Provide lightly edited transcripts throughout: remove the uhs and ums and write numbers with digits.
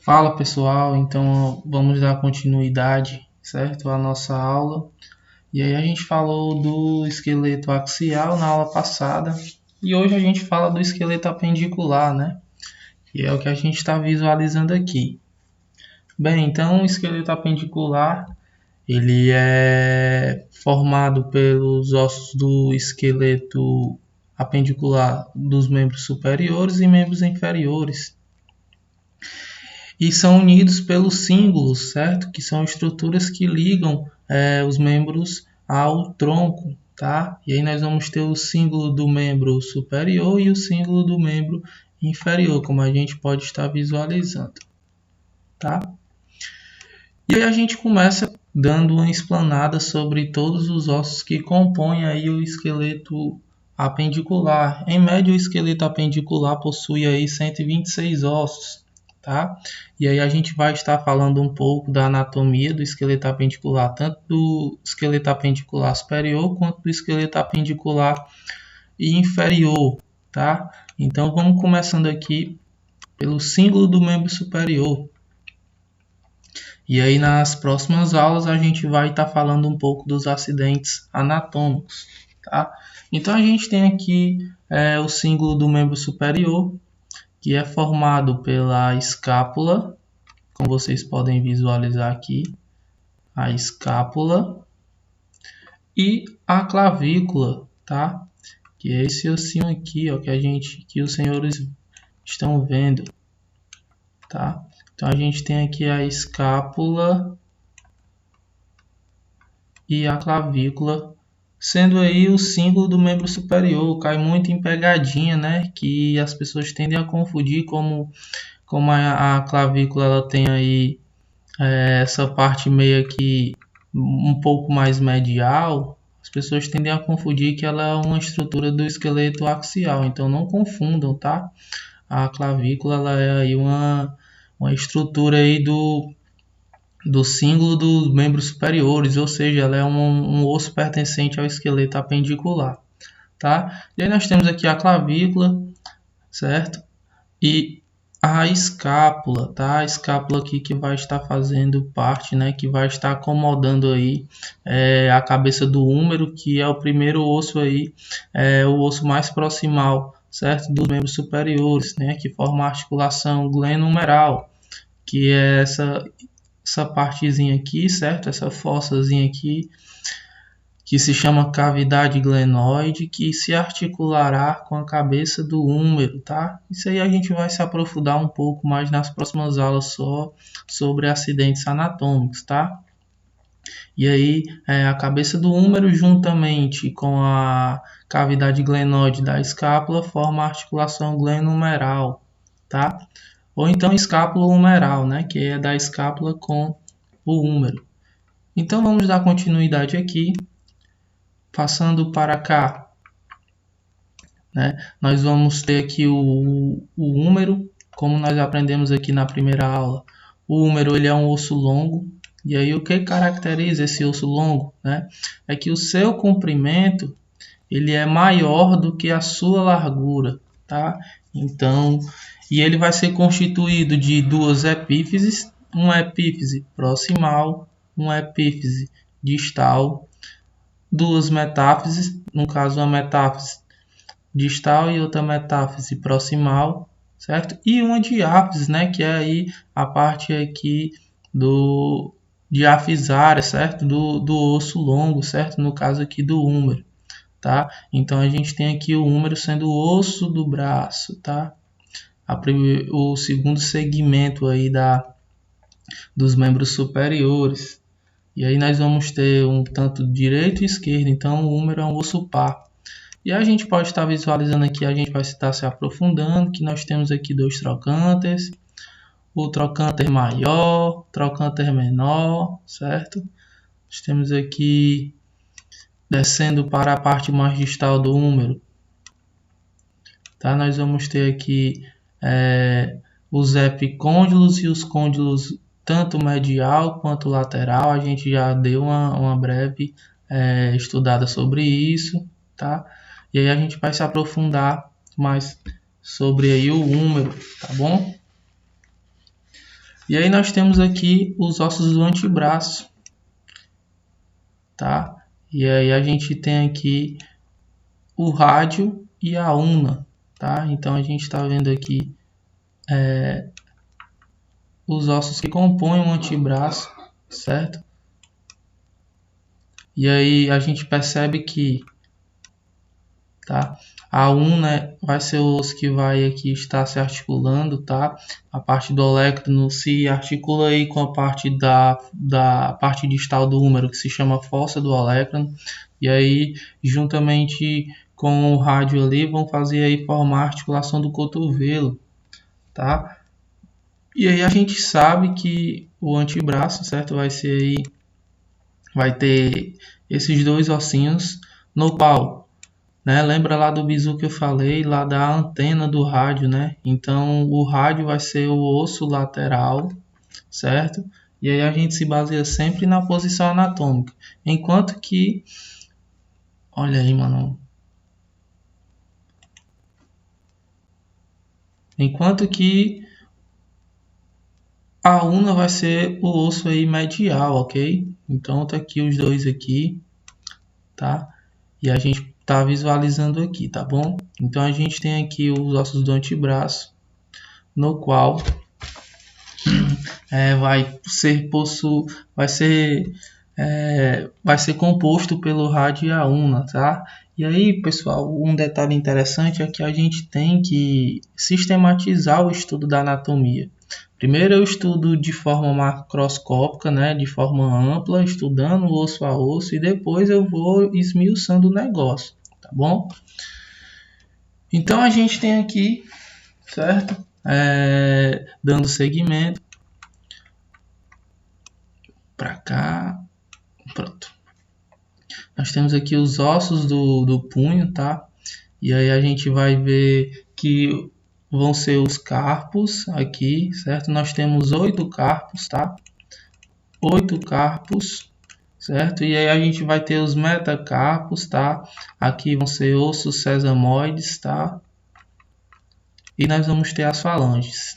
Fala pessoal, então vamos dar continuidade, certo? À nossa aula. E aí a gente falou do esqueleto axial na aula passada e hoje a gente fala do esqueleto apendicular, né? E é o que a gente está visualizando aqui. Bem, então o esqueleto apendicular ele é formado pelos ossos do esqueleto apendicular dos membros superiores e membros inferiores. E são unidos pelos cíngulos, certo? Que são estruturas que ligam os membros ao tronco, tá? E aí nós vamos ter o símbolo do membro superior e o símbolo do membro inferior, como a gente pode estar visualizando, tá? E aí a gente começa dando uma explanada sobre todos os ossos que compõem aí o esqueleto apendicular. Em média, o esqueleto apendicular possui aí 126 ossos, tá? E aí a gente vai estar falando um pouco da anatomia do esqueleto apendicular, tanto do esqueleto apendicular superior quanto do esqueleto apendicular inferior, tá? Então vamos começando aqui pelo símbolo do membro superior. E aí nas próximas aulas a gente vai estar falando um pouco dos acidentes anatômicos, tá? Então a gente tem aqui o símbolo do membro superior, que é formado pela escápula, como vocês podem visualizar aqui, a escápula e a clavícula, tá? Que é esse ossinho aqui, ó, que os senhores estão vendo, tá? Então a gente tem aqui a escápula e a clavícula, sendo aí o símbolo do membro superior. Cai muito em pegadinha, né? Que as pessoas tendem a confundir como a clavícula ela tem aí essa parte meio que um pouco mais medial. As pessoas tendem a confundir que ela é uma estrutura do esqueleto axial. Então não confundam, tá? A clavícula ela é aí uma estrutura aí do símbolo dos membros superiores, ou seja, ela é um osso pertencente ao esqueleto apendicular, tá? E aí nós temos aqui a clavícula, certo? E a escápula, tá? A escápula aqui que vai estar fazendo parte, né? Que vai estar acomodando aí a cabeça do húmero, que é o primeiro osso aí, o osso mais proximal, certo? Dos membros superiores, né? Que forma a articulação glenohumeral, que é essa partezinha aqui, certo? Essa fossazinha aqui, que se chama cavidade glenoide, que se articulará com a cabeça do húmero, tá? Isso aí a gente vai se aprofundar um pouco mais nas próximas aulas só sobre acidentes anatômicos, tá? E aí a cabeça do húmero juntamente com a cavidade glenoide da escápula forma a articulação glenohumeral, tá? Ou então escápula humeral, né? Que é da escápula com o húmero. Então vamos dar continuidade aqui, passando para cá, né? Nós vamos ter aqui o húmero, como nós aprendemos aqui na primeira aula. O húmero ele é um osso longo, e aí o que caracteriza esse osso longo, né? É que o seu comprimento ele é maior do que a sua largura, tá? Então, e ele vai ser constituído de duas epífises, uma epífise proximal, uma epífise distal, duas metáfises, no caso uma metáfise distal e outra metáfise proximal, certo? E uma diáfise, né, que é aí a parte aqui do diafisária, certo? Do osso longo, certo? No caso aqui do húmero, tá? Então a gente tem aqui o húmero sendo o osso do braço, tá? O segundo segmento aí dos membros superiores. E aí nós vamos ter um tanto direito e esquerdo, então o húmero é um osso par. E a gente pode estar visualizando aqui, a gente vai estar se aprofundando, que nós temos aqui dois trocânteres, o trocânter maior, o trocânter menor, certo? Nós temos aqui, descendo para a parte mais distal do húmero, tá? Nós vamos ter aqui os epicôndilos e os côndilos tanto medial quanto lateral. A gente já deu uma breve estudada sobre isso, tá? E aí a gente vai se aprofundar mais sobre aí o húmero, tá bom? E aí nós temos aqui os ossos do antebraço, tá? E aí a gente tem aqui o rádio e a ulna, tá? Então a gente está vendo aqui os ossos que compõem o antebraço, certo? E aí a gente percebe que, tá? A ulna vai ser o osso que vai aqui estar se articulando, tá? A parte do olectron se articula aí com a parte da parte distal do húmero, que se chama fossa do olectron. E aí, juntamente com o rádio ali, vão fazer aí formar a articulação do cotovelo, tá? E aí a gente sabe que o antebraço, certo? Vai ter esses dois ossinhos no pau, né? Lembra lá do bizu que eu falei, lá da antena do rádio, né? Então o rádio vai ser o osso lateral, certo? E aí a gente se baseia sempre na posição anatômica. Enquanto que, olha aí, mano. Enquanto que a ulna vai ser o osso aí medial, ok? Então tá aqui os dois aqui, tá? E a gente tá visualizando aqui, tá bom? Então a gente tem aqui os ossos do antebraço, no qual vai ser composto pelo rádio e a ulna, tá? E aí, pessoal, um detalhe interessante é que a gente tem que sistematizar o estudo da anatomia. Primeiro eu estudo de forma macroscópica, né, de forma ampla, estudando osso a osso, e depois eu vou esmiuçando o negócio, tá bom? Então a gente tem aqui, certo? Dando seguimento para cá, pronto. Nós temos aqui os ossos do punho, tá? E aí a gente vai ver que vão ser os carpos aqui, certo? Nós temos 8 carpos, tá? 8 carpos, certo? E aí a gente vai ter os metacarpos, tá? Aqui vão ser ossos sesamoides, tá? E nós vamos ter as falanges.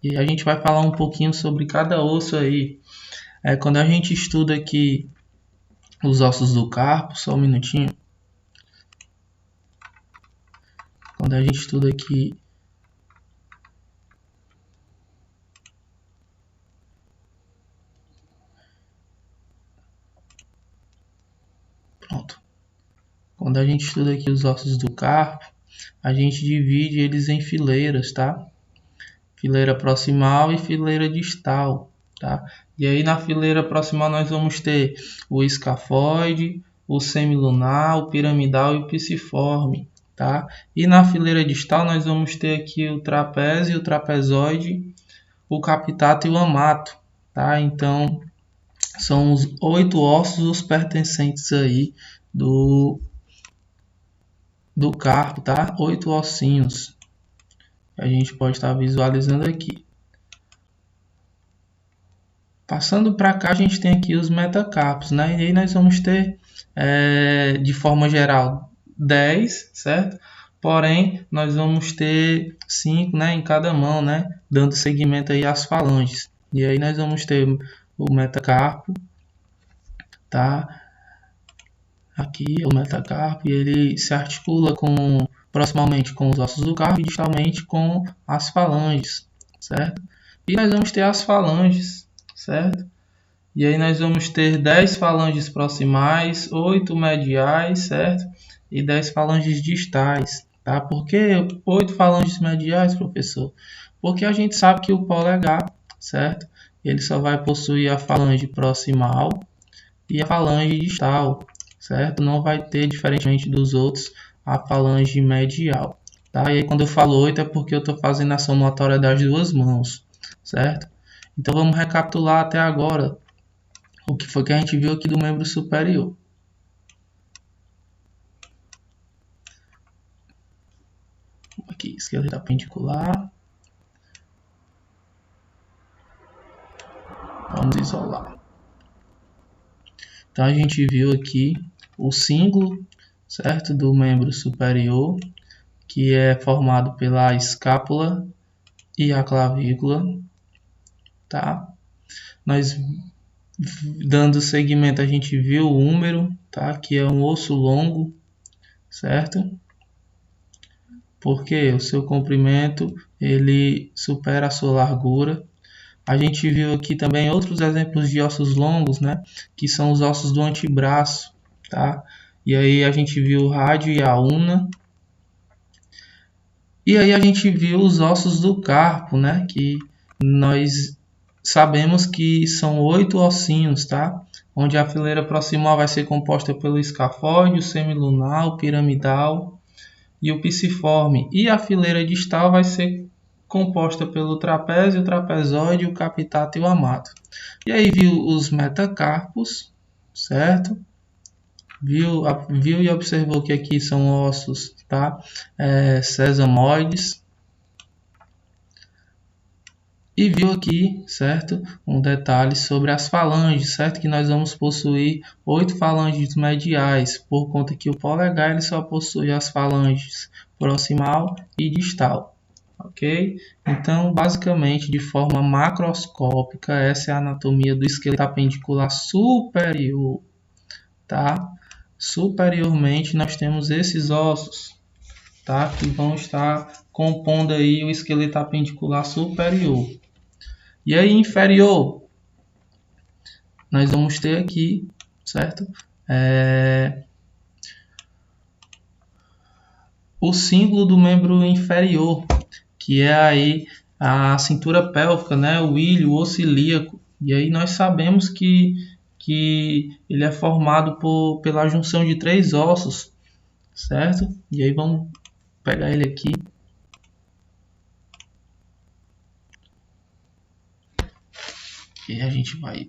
E a gente vai falar um pouquinho sobre cada osso aí. Quando a gente estuda aqui os ossos do carpo, só um minutinho. Quando a gente estuda aqui Quando a gente estuda aqui os ossos do carpo, a gente divide eles em fileiras, tá? Fileira proximal e fileira distal, tá? E aí na fileira proximal nós vamos ter o escafoide, o semilunar, o piramidal e o pisiforme, tá? E na fileira distal nós vamos ter aqui o trapézio, o trapezoide, o capitato e o amato, tá? Então são os 8 ossos os pertencentes aí do carpo, tá? 8 ossinhos. A gente pode estar visualizando aqui. Passando para cá, a gente tem aqui os metacarpos, né? E aí nós vamos ter, de forma geral, 10, certo? Porém, nós vamos ter 5, né, em cada mão, né? Dando seguimento aí às falanges. E aí nós vamos ter o metacarpo, tá? Aqui é o metacarpo e ele se articula proximamente com os ossos do carpo e distalmente com as falanges, certo? E nós vamos ter as falanges, certo? E aí nós vamos ter 10 falanges proximais, 8 mediais, certo? E 10 falanges distais, tá? Por que 8 falanges mediais, professor? Porque a gente sabe que o polegar, certo? Ele só vai possuir a falange proximal e a falange distal, certo? Não vai ter, diferentemente dos outros, a falange medial, tá? E aí quando eu falo 8 é porque eu estou fazendo a somatória das duas mãos, certo? Então vamos recapitular até agora o que foi que a gente viu aqui do membro superior. Aqui, esqueleto apendicular. Vamos isolar. Então a gente viu aqui o cíngulo, certo, do membro superior, que é formado pela escápula e a clavícula. tá? Nós, dando segmento, a gente viu o húmero, tá? Que é um osso longo, certo? Porque o seu comprimento ele supera a sua largura. A gente viu aqui também outros exemplos de ossos longos, né? Que são os ossos do antebraço, tá? E aí a gente viu o rádio e a una. E aí a gente viu os ossos do carpo, né? Que nós sabemos que são 8 ossinhos, tá? Onde a fileira proximal vai ser composta pelo escafóide, o semilunar, o piramidal e o pisiforme. E a fileira distal vai ser composta pelo trapézio, o trapezóide, o capitato e o amato. E aí viu os metacarpos, certo? Viu e observou que aqui são ossos, tá? Sesamoides. E viu aqui, certo? Um detalhe sobre as falanges, certo? Que nós vamos possuir 8 falanges mediais, por conta que o polegar ele só possui as falanges proximal e distal. Ok? Então, basicamente, de forma macroscópica, essa é a anatomia do esqueleto apendicular superior, tá? Superiormente, nós temos esses ossos, tá? Que vão estar compondo aí o esqueleto apendicular superior. E aí, inferior, nós vamos ter aqui, certo? O símbolo do membro inferior, que é aí a cintura pélvica, né? O ilho, o osso ilíaco. E aí nós sabemos que ele é formado pela junção de 3 ossos, certo? E aí vamos pegar ele aqui. E a gente vai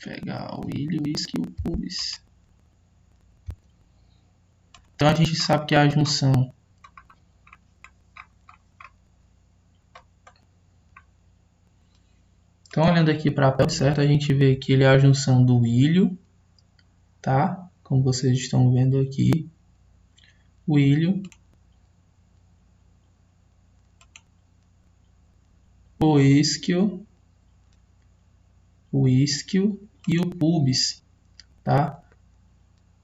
pegar o ilho, o isquio e o pubis. Então a gente sabe que a junção Então, olhando aqui para a pele, certo? A gente vê que ele é a junção do ilho, tá? Como vocês estão vendo aqui, o ilho, o isquio e o pubis, tá?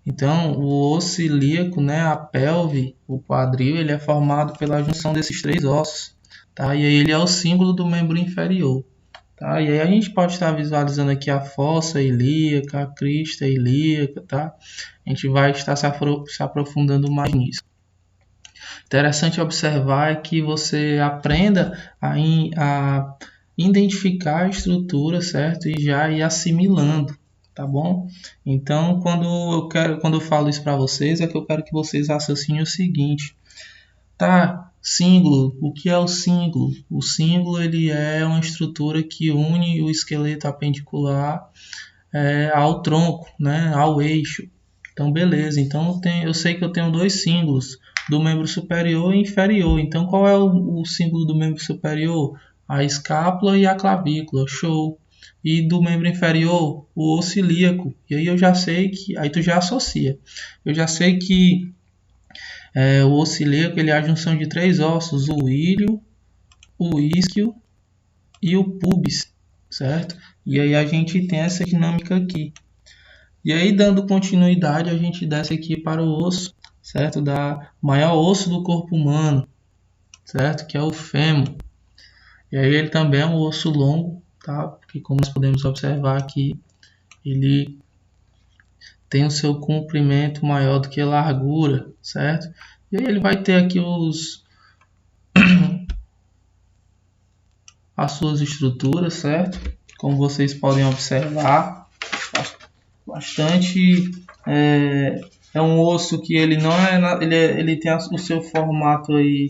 Então, o osso ilíaco, né, a pelve, o quadril, ele é formado pela junção desses 3 ossos, tá? E aí ele é o símbolo do membro inferior. Tá? E aí a gente pode estar visualizando aqui a fossa ilíaca, a crista ilíaca, tá? A gente vai estar se aprofundando mais nisso. Interessante observar é que você aprenda a identificar a estrutura, certo? E já ir assimilando, tá bom? Então, quando eu falo isso para vocês, é que eu quero que vocês raciocinem o seguinte, tá? Símbolo, o que é o símbolo? O símbolo ele é uma estrutura que une o esqueleto apendicular ao tronco, né? Ao eixo. Então, beleza. Então, eu sei que eu tenho 2 símbolos, do membro superior e inferior. Então, qual é o símbolo do membro superior? A escápula e a clavícula. Show. E do membro inferior, o osso ilíaco. E aí eu já sei que... Aí tu já associa. Eu já sei que o osso ilíaco ele é a junção de 3 ossos, o ilho, o isquio e o pubis, certo? E aí a gente tem essa dinâmica aqui. E aí, dando continuidade, a gente desce aqui para o osso, certo? Da maior osso do corpo humano, certo? Que é o fêmur. E aí ele também é um osso longo, tá? Porque como nós podemos observar aqui, ele tem o seu comprimento maior do que a largura, certo? E aí ele vai ter aqui as suas estruturas, certo? Como vocês podem observar, bastante é um osso que ele não ele tem o seu formato aí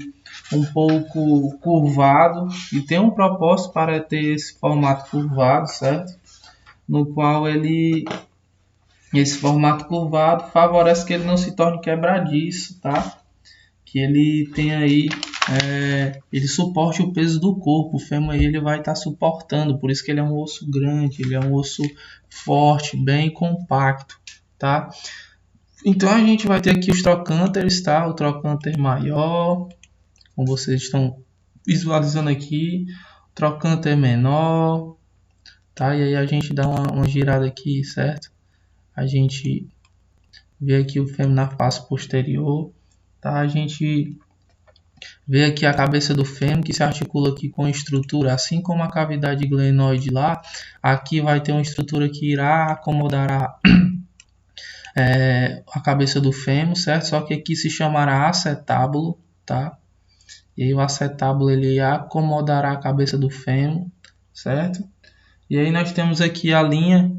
um pouco curvado e tem um propósito para ter esse formato curvado, certo? No qual esse formato curvado favorece que ele não se torne quebradiço, tá? Que ele tenha aí ele suporte o peso do corpo. O fêmur aí ele vai estar suportando, por isso que ele é um osso grande, ele é um osso forte, bem compacto, tá? Então a gente vai ter aqui os trocânteres, tá? O trocânter maior, como vocês estão visualizando aqui, o trocante é menor, tá? E aí a gente dá uma girada aqui, certo? A gente vê aqui o fêmur na face posterior, tá? A gente vê aqui a cabeça do fêmur que se articula aqui com a estrutura, assim como a cavidade glenoide lá, aqui vai ter uma estrutura que irá acomodar a cabeça do fêmur, certo? Só que aqui se chamará acetábulo, tá? E aí o acetábulo ele acomodará a cabeça do fêmur, certo? E aí nós temos aqui a linha,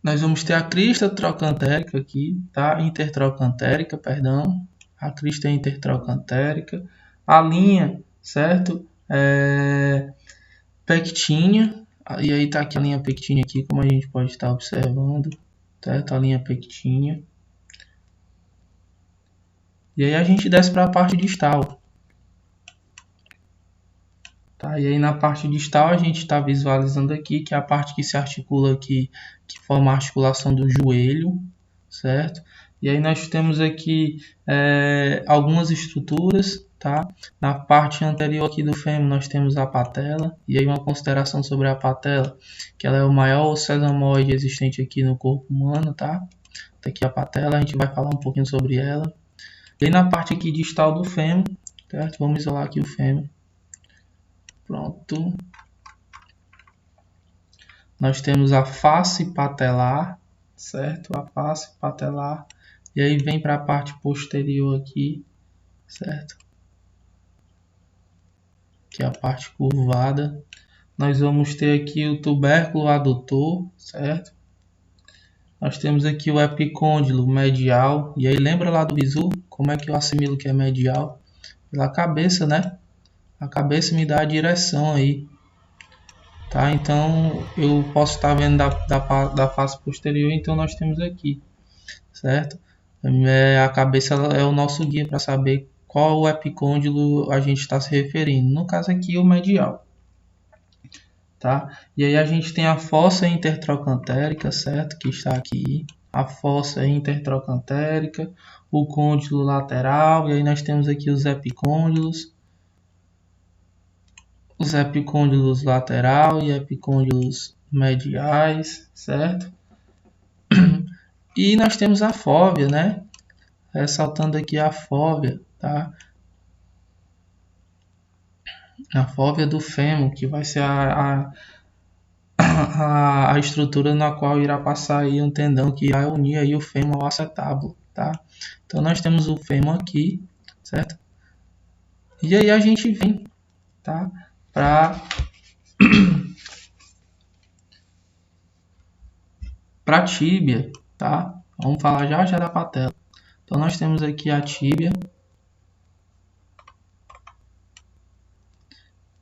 nós vamos ter a crista trocantérica aqui, tá? Intertrocantérica, perdão. A crista intertrocantérica. A linha, certo? Pectínea. E aí tá aqui a linha pectínea aqui, como a gente pode estar observando, certo? A linha pectínea. E aí a gente desce para a parte distal. Tá? E aí na parte distal a gente está visualizando aqui que é a parte que se articula aqui, que forma a articulação do joelho, certo? E aí nós temos aqui algumas estruturas, tá? Na parte anterior aqui do fêmur nós temos a patela, e aí uma consideração sobre a patela, que ela é o maior sesamoide existente aqui no corpo humano, tá? Tá aqui a patela, a gente vai falar um pouquinho sobre ela. E aí na parte aqui distal do fêmur, certo? Vamos isolar aqui o fêmur. Pronto. Nós temos a face patelar, certo? A face patelar. E aí vem para a parte posterior aqui, certo? Que é a parte curvada. Nós vamos ter aqui o tubérculo adutor, certo? Nós temos aqui o epicôndilo medial. E aí lembra lá do bizu? Como é que eu assimilo que é medial? Pela cabeça, né? A cabeça me dá a direção aí. Tá? Então eu posso estar vendo da face posterior, então nós temos aqui, certo? A cabeça é o nosso guia para saber qual epicôndilo a gente está se referindo. No caso aqui o medial, tá? E aí a gente tem a fossa intertrocantérica, certo? Que está aqui, a fossa intertrocantérica, o côndilo lateral, e aí nós temos aqui os epicôndilos. Os epicôndilos lateral e epicôndilos mediais, certo? E nós temos a fóvea, né? Ressaltando aqui a fóvea, tá? A fóvea do fêmur, que vai ser a estrutura na qual irá passar aí um tendão que irá unir aí o fêmur ao acetábulo, tá? Então nós temos o fêmur aqui, certo? E aí a gente vem, tá? Para a tíbia, tá? Vamos falar já da patela. Então nós temos aqui a tíbia.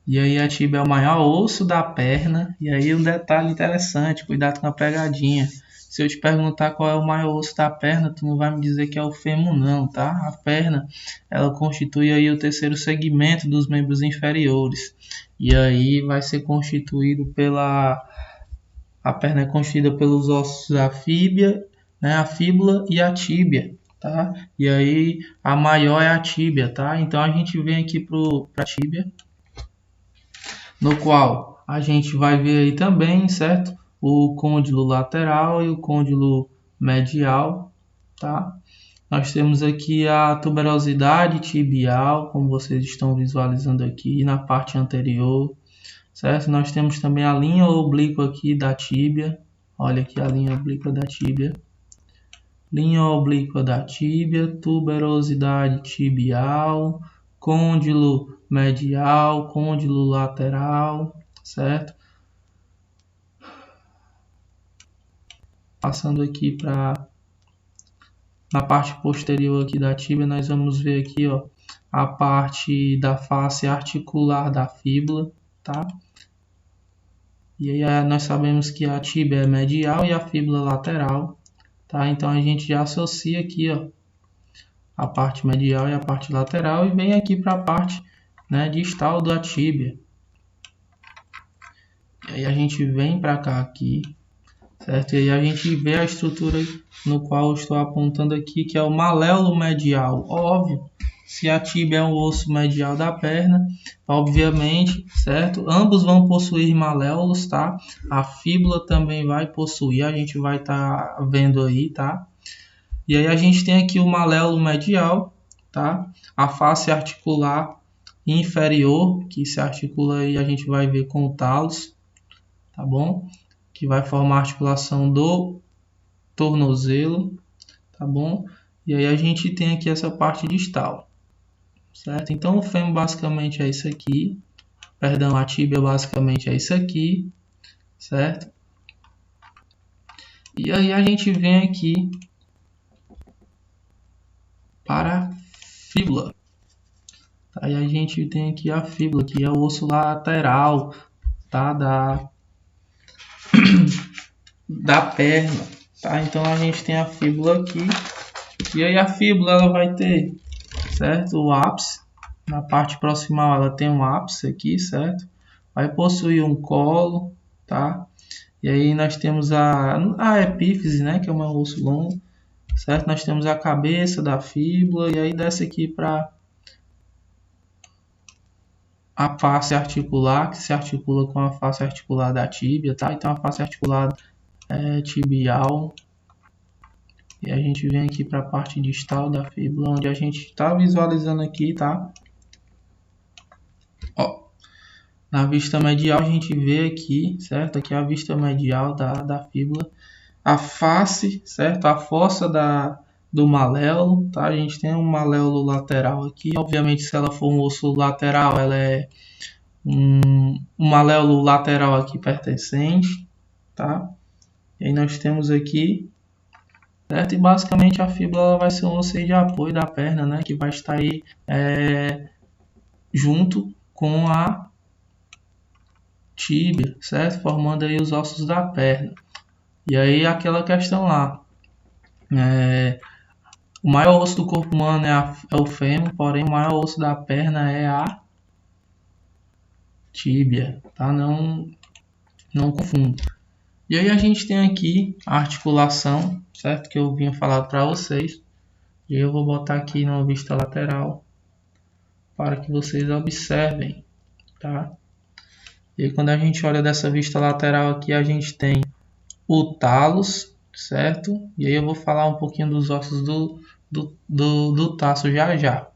E aí a tíbia é o maior osso da perna. E aí um detalhe interessante, cuidado com a pegadinha. Se eu te perguntar qual é o maior osso da perna, tu não vai me dizer que é o fêmur não, tá? A perna, ela constitui aí o terceiro segmento dos membros inferiores. E aí vai ser constituído a perna é constituída pelos ossos da fíbula, né? A fíbula e a tíbia, tá? E aí a maior é a tíbia, tá? Então a gente vem aqui para a tíbia, no qual a gente vai ver aí também, certo? O côndilo lateral e o côndilo medial, tá? Nós temos aqui a tuberosidade tibial, como vocês estão visualizando aqui na parte anterior, certo? Nós temos também a linha oblíqua aqui da tíbia. Olha aqui a linha oblíqua da tíbia. Linha oblíqua da tíbia, tuberosidade tibial, côndilo medial, côndilo lateral, certo? Passando aqui na parte posterior aqui da tíbia, nós vamos ver aqui, ó, a parte da face articular da fíbula, tá? E aí nós sabemos que a tíbia é medial e a fíbula lateral, tá? Então a gente já associa aqui, ó, a parte medial e a parte lateral e vem aqui para a parte, né, distal da tíbia. E aí a gente vem para cá aqui, certo? E aí a gente vê a estrutura no qual eu estou apontando aqui, que é o maléolo medial. Óbvio, se a tíbia é o osso medial da perna, obviamente, certo? Ambos vão possuir maléolos, tá? A fíbula também vai possuir, a gente vai estar vendo aí, tá? E aí a gente tem aqui o maléolo medial, tá? A face articular inferior, que se articula aí, a gente vai ver com o talos, tá bom? Que vai formar a articulação do tornozelo, tá bom? E aí a gente tem aqui essa parte distal, certo? Então o fêmur basicamente é isso aqui, perdão, a tíbia basicamente é isso aqui, certo? E aí a gente vem aqui para a fíbula. Aí a gente tem aqui a fíbula, que é o osso lateral, tá? Da perna, tá? Então a gente tem a fíbula aqui. E aí a fíbula ela vai ter, certo? O ápice. Na parte proximal ela tem um ápice aqui, certo? Vai possuir um colo, tá? E aí nós temos a epífise, né? Que é um osso longo, certo? Nós temos a cabeça da fíbula e aí desce aqui para a face articular, que se articula com a face articular da tíbia, tá? Então a face articular tibial. E a gente vem aqui para a parte distal da fíbula, onde a gente está visualizando aqui, tá? Ó, na vista medial a gente vê aqui, certo? Aqui é a vista medial da fíbula. A face, certo? A fossa do maléolo, tá? A gente tem um maléolo lateral aqui. Obviamente, se ela for um osso lateral, ela é um maléolo lateral aqui pertencente, tá? E aí nós temos aqui, certo? E basicamente a fíbula ela vai ser um osso de apoio da perna, né? Que vai estar aí junto com a tíbia, certo? Formando aí os ossos da perna. E aí aquela questão lá, o maior osso do corpo humano é o fêmur, porém o maior osso da perna é a tíbia, tá? Não confunda. E aí a gente tem aqui a articulação, certo? Que eu vinha falar para vocês. E eu vou botar aqui na vista lateral para que vocês observem, tá? E aí, quando a gente olha dessa vista lateral aqui, a gente tem o talos, certo? E aí eu vou falar um pouquinho dos ossos do taço já.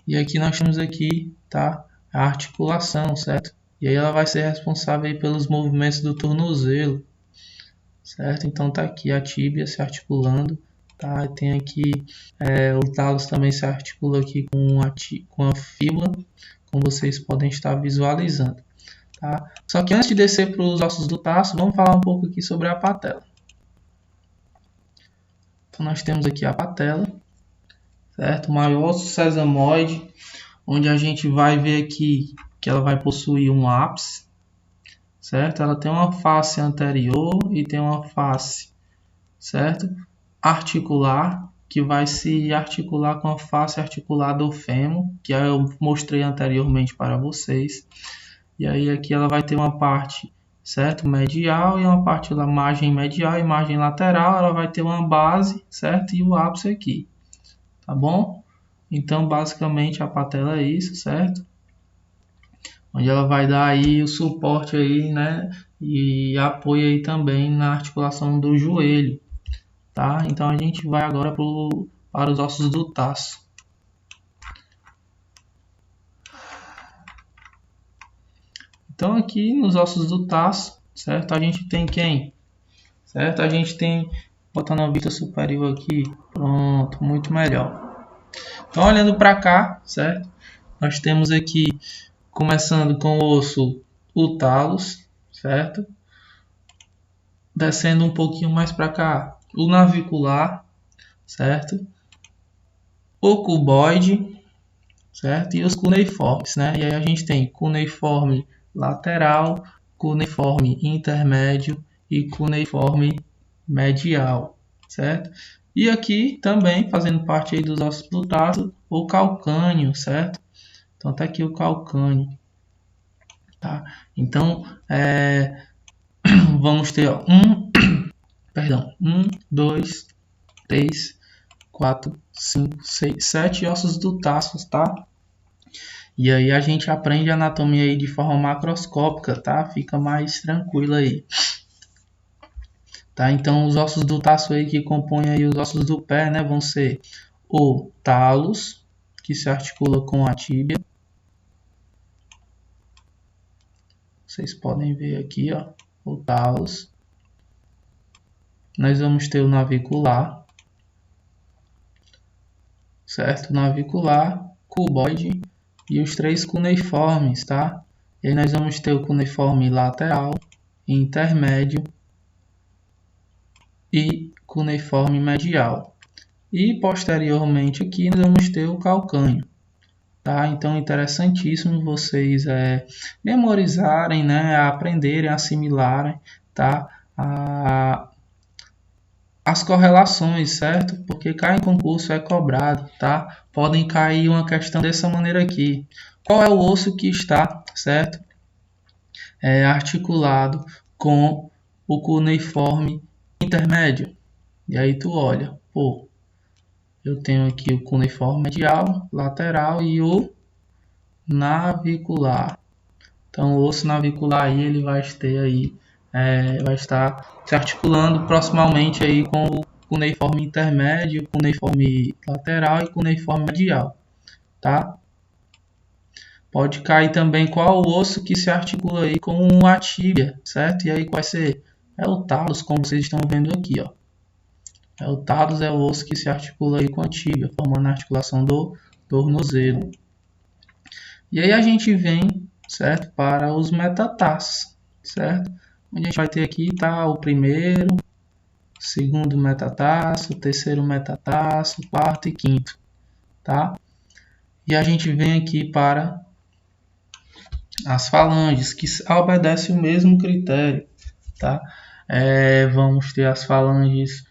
E aqui nós temos aqui, tá? A articulação, certo? E aí ela vai ser responsável aí pelos movimentos do tornozelo, certo? Então tá aqui a tíbia se articulando, tá? Tem aqui o talos também se articula aqui com a fíbula, como vocês podem estar visualizando, tá? Só que antes de descer para os ossos do taço, vamos falar um pouco aqui sobre a patela. Então nós temos aqui a patela, certo? O maior osso sesamoide, onde a gente vai ver aqui que ela vai possuir um ápice, certo? Ela tem uma face anterior e tem uma face, certo? Articular, que vai se articular com a face articular do fêmur, que eu mostrei anteriormente para vocês. E aí aqui ela vai ter uma parte, certo? Medial e uma parte da margem medial e margem lateral. Ela vai ter uma base, certo? E o ápice aqui, tá bom? Então basicamente a patela é isso, certo? Onde ela vai dar aí o suporte aí, né? E apoio aí também na articulação do joelho, tá? Então a gente vai agora para os ossos do taço. Então aqui nos ossos do taço, certo? A gente tem quem? Certo? A gente tem, botando a vista superior aqui, pronto, muito melhor. Então olhando para cá, certo? Nós temos aqui, começando com o osso, o talos, certo? Descendo um pouquinho mais para cá, o navicular, certo? O cuboide, certo? E os cuneiformes, né? E aí a gente tem cuneiforme lateral, cuneiforme intermédio e cuneiforme medial, certo? E aqui também, fazendo parte aí dos ossos do taço, o calcâneo, certo? Então tá aqui o calcâneo, tá? Então, vamos ter 1, 2, 3, 4, 5, 6, 7 ossos do taço, tá? E aí a gente aprende a anatomia aí de forma macroscópica, tá? Fica mais tranquilo aí. Tá? Então os ossos do taço aí que compõem aí os ossos do pé, né, vão ser o talos, que se articula com a tíbia. Vocês podem ver aqui, ó, o talos. Nós vamos ter o navicular, certo? Navicular, cuboide e os 3 cuneiformes, tá? E aí nós vamos ter o cuneiforme lateral, intermédio e cuneiforme medial. E posteriormente aqui nós vamos ter o calcâneo, tá? Então interessantíssimo vocês memorizarem, né? Aprenderem, assimilarem, tá? As correlações, certo? Porque cai em concurso é cobrado, tá? Podem cair uma questão dessa maneira aqui. Qual é o osso que está, certo? Articulado com o cuneiforme intermédio. E aí tu olha, pô, eu tenho aqui o cuneiforme medial, lateral e o navicular. Então o osso navicular aí ele vai ter aí vai estar se articulando proximamente aí com o cuneiforme intermédio, cuneiforme lateral e cuneiforme medial, tá? Pode cair também qual o osso que se articula aí com a tíbia, certo? E aí qual vai ser? É o talos, como vocês estão vendo aqui, ó. O talos é o osso que se articula aí com a tíbia, formando a articulação do tornozelo. E aí a gente vem, certo, para os metatarsos, certo? Onde a gente vai ter aqui, tá, o primeiro, segundo metatarso, terceiro metatarso, quarto e quinto, tá? E a gente vem aqui para as falanges, que obedecem o mesmo critério, tá? Vamos ter as falanges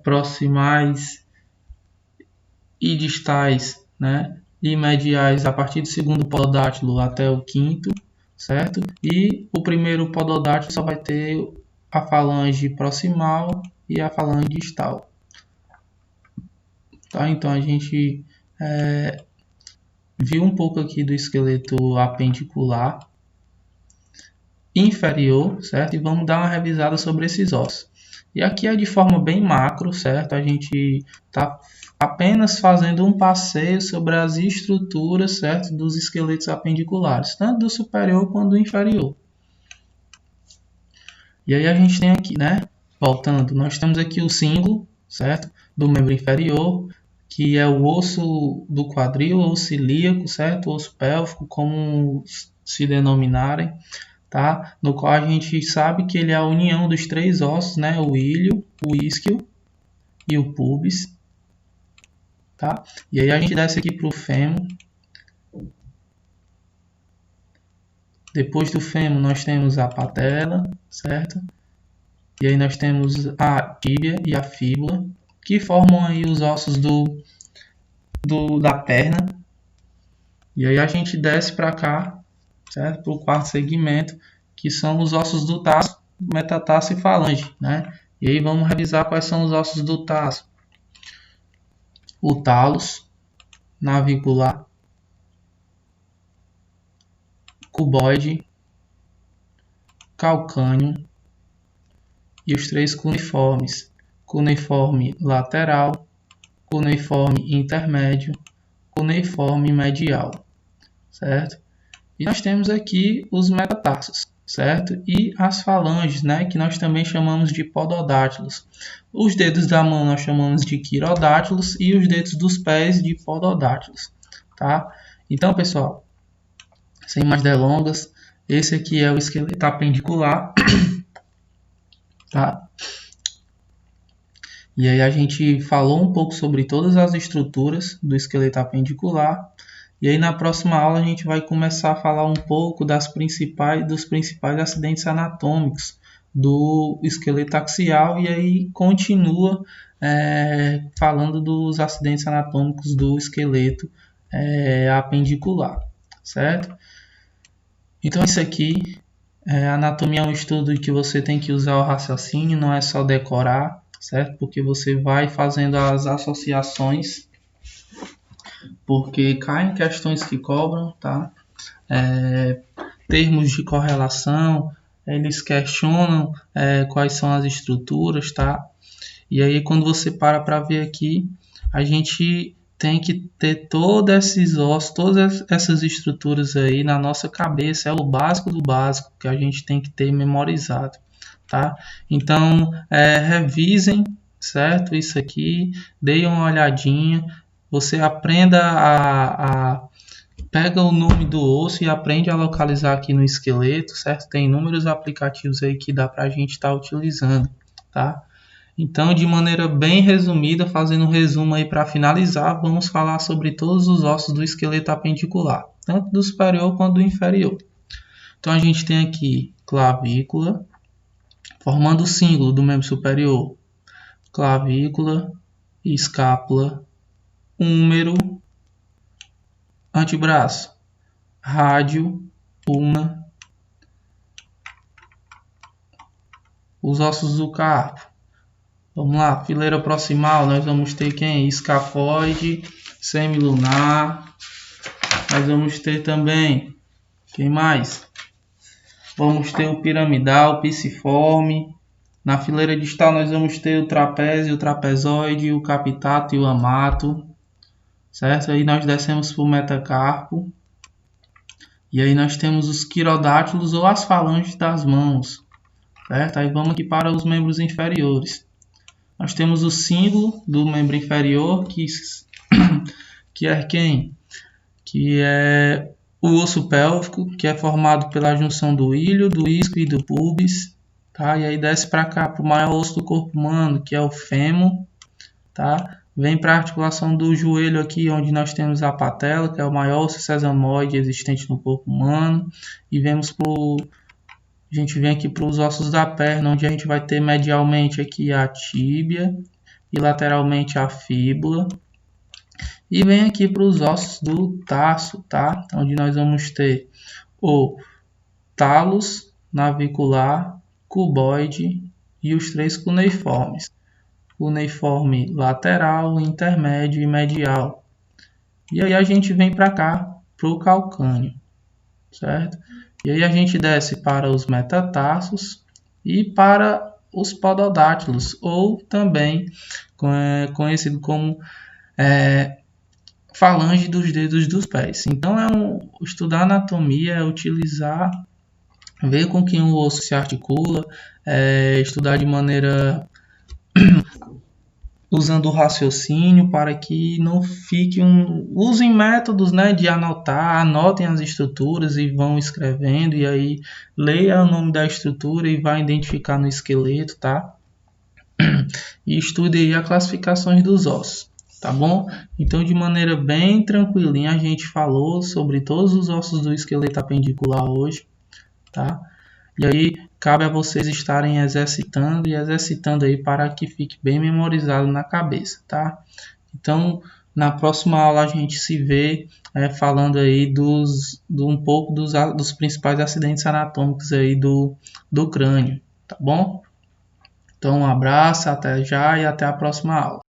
proximais e distais, né? E mediais a partir do segundo pododátilo até o quinto, certo? E o primeiro pododátilo só vai ter a falange proximal e a falange distal. Tá? Então a gente viu um pouco aqui do esqueleto apendicular inferior, certo? E vamos dar uma revisada sobre esses ossos. E aqui é de forma bem macro, certo? A gente está apenas fazendo um passeio sobre as estruturas, certo, dos esqueletos apendiculares, tanto do superior quanto do inferior. E aí a gente tem aqui, né, voltando, nós temos aqui o símbolo, certo, do membro inferior, que é o osso do quadril ou cilíaco, certo, o osso pélvico, como se denominarem, tá? No qual a gente sabe que ele é a união dos 3 ossos, né, o ilho, o isquio e o pubis. Tá? E aí a gente desce aqui para o fêmur. Depois do fêmur nós temos a patela, certo? E aí nós temos a tíbia e a fíbula, que formam aí os ossos da perna. E aí a gente desce para cá, certo? Para o quarto segmento, que são os ossos do taço, metatarso e falange, né? E aí vamos revisar quais são os ossos do taço. O talos, navicular, cuboide, calcâneo e os 3 cuneiformes, cuneiforme lateral, cuneiforme intermédio, cuneiforme medial, certo? E nós temos aqui os metatarsos, certo? E as falanges, né, que nós também chamamos de pododátilos. Os dedos da mão nós chamamos de quirodátilos e os dedos dos pés de pododátilos, tá? Então, pessoal, sem mais delongas, esse aqui é o esqueleto apendicular, tá? E aí a gente falou um pouco sobre todas as estruturas do esqueleto apendicular. E aí na próxima aula a gente vai começar a falar um pouco dos principais acidentes anatômicos do esqueleto axial e aí continua falando dos acidentes anatômicos do esqueleto apendicular, certo? Então isso aqui, anatomia é um estudo que você tem que usar o raciocínio, não é só decorar, certo? Porque você vai fazendo as associações, porque caem questões que cobram, tá? Termos de correlação, eles questionam quais são as estruturas, tá? E aí quando você para ver aqui, a gente tem que ter todos esses ossos, todas essas estruturas aí na nossa cabeça, é o básico do básico que a gente tem que ter memorizado, tá? Então, revisem, certo? Isso aqui, deem uma olhadinha, você aprenda pega o nome do osso e aprende a localizar aqui no esqueleto, certo? Tem inúmeros aplicativos aí que dá para a gente estar utilizando, tá? Então, de maneira bem resumida, fazendo um resumo aí para finalizar, vamos falar sobre todos os ossos do esqueleto apendicular, tanto do superior quanto do inferior. Então, a gente tem aqui clavícula, formando o símbolo do membro superior, clavícula, escápula, húmero, antebraço, rádio, ulna, os ossos do carpo. Vamos lá, fileira proximal, nós vamos ter quem? Escafoide, semilunar. Nós vamos ter também, quem mais? Vamos ter o piramidal, piciforme. Na fileira distal nós vamos ter o trapézio, o trapezoide, o capitato e o amato. Certo? Aí nós descemos para o metacarpo. E aí nós temos os quirodátilos ou as falanges das mãos. Certo? Aí vamos aqui para os membros inferiores. Nós temos o símbolo do membro inferior, que é quem? Que é o osso pélvico, que é formado pela junção do ilho, do isco e do pubis. Tá? E aí desce para cá, para o maior osso do corpo humano, que é o fêmur. Tá? Vem para a articulação do joelho aqui, onde nós temos a patela, que é o maior osso sesamoide existente no corpo humano. E a gente vem aqui para os ossos da perna, onde a gente vai ter medialmente aqui a tíbia e lateralmente a fíbula. E vem aqui para os ossos do tarso, tá? Onde nós vamos ter o talos, navicular, cuboide e os 3 cuneiformes. Cuneiforme lateral, intermédio e medial. E aí a gente vem para cá, para o calcâneo, certo? E aí a gente desce para os metatarsos e para os pododátilos, ou também conhecido como falange dos dedos dos pés. Então, estudar anatomia é utilizar, ver com que o osso se articula, estudar de maneira usando o raciocínio para que não fique usem métodos, né, de anotar, anotem as estruturas e vão escrevendo, e aí leia o nome da estrutura e vai identificar no esqueleto, tá? E estude aí as classificações dos ossos, tá bom? Então, de maneira bem tranquilinha, a gente falou sobre todos os ossos do esqueleto apendicular hoje, tá? E aí cabe a vocês estarem exercitando aí para que fique bem memorizado na cabeça, tá? Então, na próxima aula a gente se vê falando aí um pouco dos principais acidentes anatômicos aí do crânio, tá bom? Então, um abraço, até já e até a próxima aula.